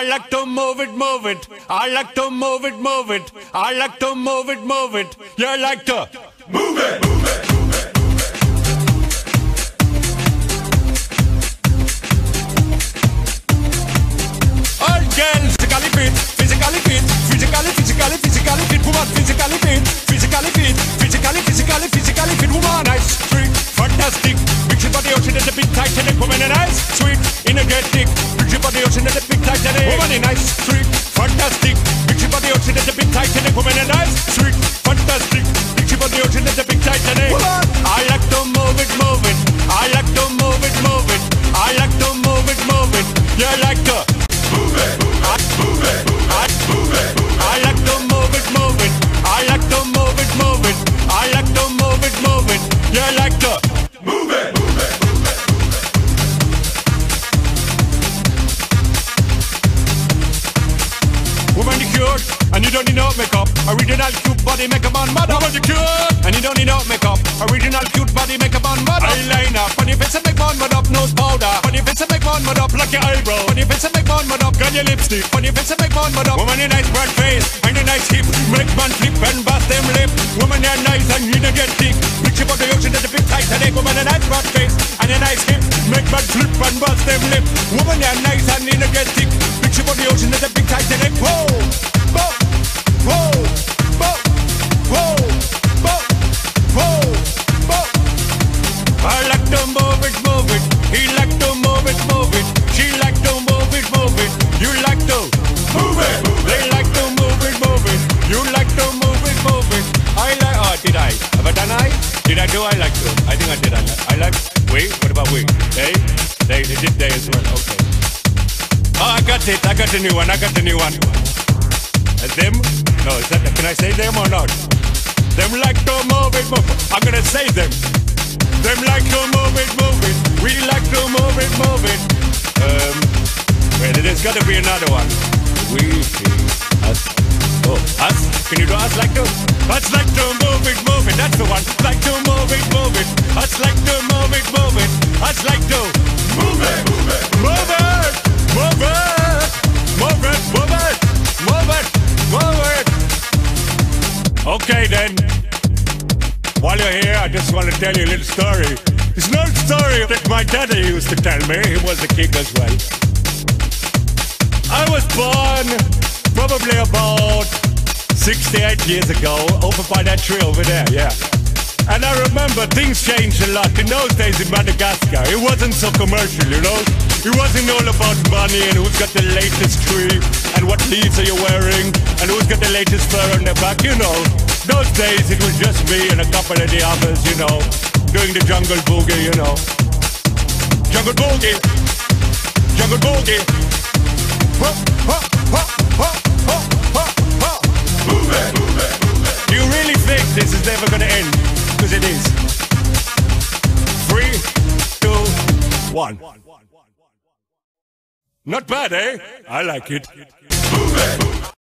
I like to move it, move it. I like to move it, move it. I like to move it, move it. You like to move it, move it. All girls physically fit, physically fit, physically fit, woman physically fit, physically fit, physically fit, woman. Nice, sweet, fantastic. Big ship on the ocean is a big Titanic, woman. Nice, sweet, energetic. Big ship on the ocean is a big Titanic, woman. Nice, sweet, fantastic. Big ship on the ocean is a big Titanic, woman. Nice, sweet, fantastic. Big ship on the ocean is a big Titanic, woman. I like to move it, move it. I like to move it, move it. I like to move it, move it. You like to move it, move it, move it. I like to move it, move it. I like to move it, move it. I like to move it, move it. You like to move it, move it. Woman, you cute, and you don't need no makeup. Original cute body makeup on mother. Woman, you cute, and you don't need no makeup. Original cute body makeup on mother. Eyeliner, funny face and make one mud up. Nose powder, funny face and make one mud up. Like your eyebrow, funny face and make one mud up. Girl, your lipstick, funny face and make one mud up. Woman, you nice broad face, and you nice hip. Make man flip and bust them lip. Woman, you nice and you don't get thick. Big ship on the ocean, that's a big Titanic. Woman, you nice broad face, and you nice hip. Make man flip and bust them lip. Woman, you nice and you don't get thick. Big ship on the ocean, that's a big Titanic. Whoa, whoa, whoa, whoa, whoa, whoa, whoa, whoa. I like to move it, move it. He like to move it, move it. She like to move it, move it. You like to move it. They like to move it, move it. You like to move it, move it. I like. Oh, did I? Have I done I? Did I do? I like to. I think I did. I like. We. What about we? They. They did they as well. Okay. Oh, I got it. I got the new one. I got the new one. Them? No, is that? Can I say them or not? Them like to move it, move it. I'm gonna say them. Them like to move it, move it. We like to move it, move it. Wait, there's gotta be another one. We, us. Oh, us? Can you do us like to? Us like to move it, move it. That's the one. Like to move it, move it. Us like to move it, move it. Us like to move it, move it. Move it, move it. Move it, move it. Move it, move it. Okay then. While you're here, I just want to tell you a little story. It's an old story that my daddy used to tell me. He was a king as well. I was born probably about 68 years ago, over by that tree over there, yeah. And I remember things changed a lot. In those days in Madagascar, it wasn't so commercial, you know? It wasn't all about money and who's got the latest tree and what leaves are you wearing and who's got the latest fur on their back, you know. Those days it was just me and a couple of the others, you know, doing the jungle boogie, you know. Jungle boogie, jungle boogie. Ha, ha, ha, ha, ha, ha, ha. Move it, move it, move it. Do you really think this is never gonna end? Because it is. 3, 2, 1. Not bad, eh? I like it. Move it.